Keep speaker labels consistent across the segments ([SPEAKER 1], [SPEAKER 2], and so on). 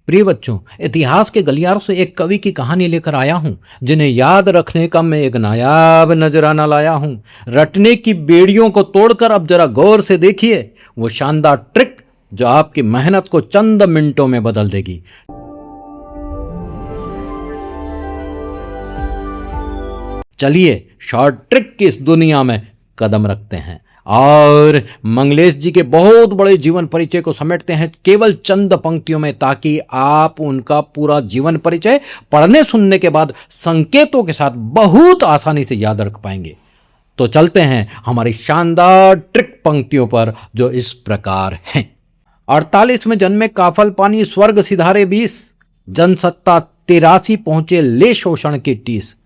[SPEAKER 1] प्रिय बच्चों, इतिहास के गलियारों से एक कवि की कहानी लेकर आया हूँ, जिन्हें याद रखने का मैं एक नायाब नजराना लाया हूँ। रटने की बेड़ियों को तोड़कर अब जरा गौर से देखिए वो शानदार ट्रिक जो आपकी मेहनत को चंद मिनटों में बदल देगी। चलिए शॉर्ट ट्रिक की इस दुनिया में कदम रखते हैं और मंगलेश जी के बहुत बड़े जीवन परिचय को समेटते हैं केवल चंद पंक्तियों में, ताकि आप उनका पूरा जीवन परिचय पढ़ने सुनने के बाद संकेतों के साथ बहुत आसानी से याद रख पाएंगे। तो चलते हैं हमारी शानदार ट्रिक पंक्तियों पर, जो इस प्रकार हैं। 48 में जन्मे काफल पानी स्वर्ग सिधारे 20, जनसत्ता 83 पहुंचे ले शोषण की टीस।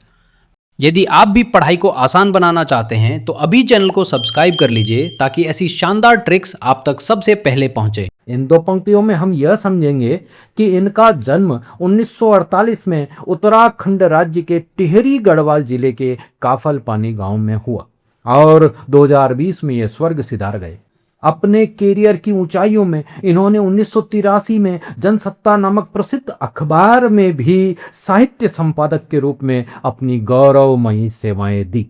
[SPEAKER 2] यदि आप भी पढ़ाई को आसान बनाना चाहते हैं तो अभी चैनल को सब्सक्राइब कर लीजिए, ताकि ऐसी शानदार ट्रिक्स आप तक सबसे पहले पहुंचे।
[SPEAKER 1] इन दो पंक्तियों में हम यह समझेंगे कि इनका जन्म 1948 में उत्तराखंड राज्य के टिहरी गढ़वाल जिले के काफल पानी गांव में हुआ और 2020 में ये स्वर्ग सिधार गए। अपने कैरियर की ऊंचाइयों में इन्होंने 1983 में जनसत्ता नामक प्रसिद्ध अखबार में भी साहित्य संपादक के रूप में अपनी गौरवमयी सेवाएं दी।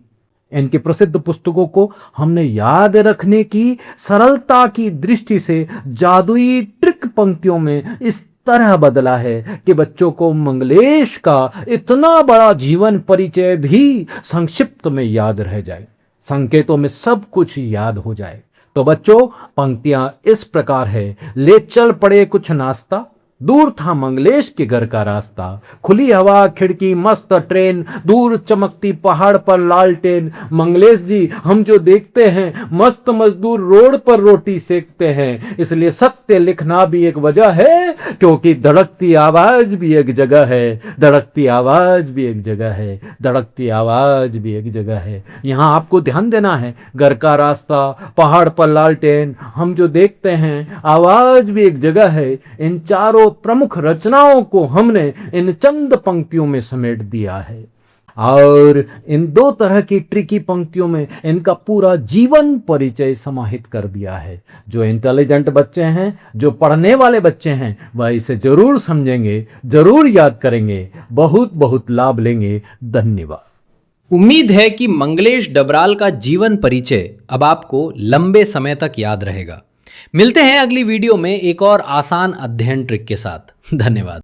[SPEAKER 1] इनकी प्रसिद्ध पुस्तकों को हमने याद रखने की सरलता की दृष्टि से जादुई ट्रिक पंक्तियों में इस तरह बदला है कि बच्चों को मंगलेश का इतना बड़ा जीवन परिचय भी संक्षिप्त में याद रह जाए, संकेतों में सब कुछ याद हो जाए। तो बच्चों, पंक्तियां इस प्रकार है। ले चल पड़े कुछ नाश्ता, दूर था मंगलेश के घर का रास्ता, खुली हवा खिड़की मस्त ट्रेन, दूर चमकती पहाड़ पर लालटेन। मंगलेश जी हम जो देखते हैं मस्त मजदूर रोड पर रोटी सेकते हैं, इसलिए सत्य लिखना भी एक वजह है, क्योंकि धड़कती आवाज भी एक जगह है, धड़कती आवाज भी एक जगह है, धड़कती आवाज भी एक जगह है। यहाँ आपको ध्यान देना है, घर का रास्ता, पहाड़ पर लालटेन, हम जो देखते हैं, आवाज भी एक जगह है। इन चारों प्रमुख रचनाओं को हमने इन चंद पंक्तियों में समेट दिया है और इन दो तरह की ट्रिकी पंक्तियों में इनका पूरा जीवन परिचय समाहित कर दिया है। जो इंटेलिजेंट बच्चे हैं, जो पढ़ने वाले बच्चे हैं, वह इसे जरूर समझेंगे, जरूर याद करेंगे, बहुत बहुत लाभ लेंगे। धन्यवाद।
[SPEAKER 2] उम्मीद है कि मंगलेश डबराल का जीवन परिचय अब आपको लंबे समय तक याद रहेगा। मिलते हैं अगली वीडियो में एक और आसान अध्ययन ट्रिक के साथ। धन्यवाद।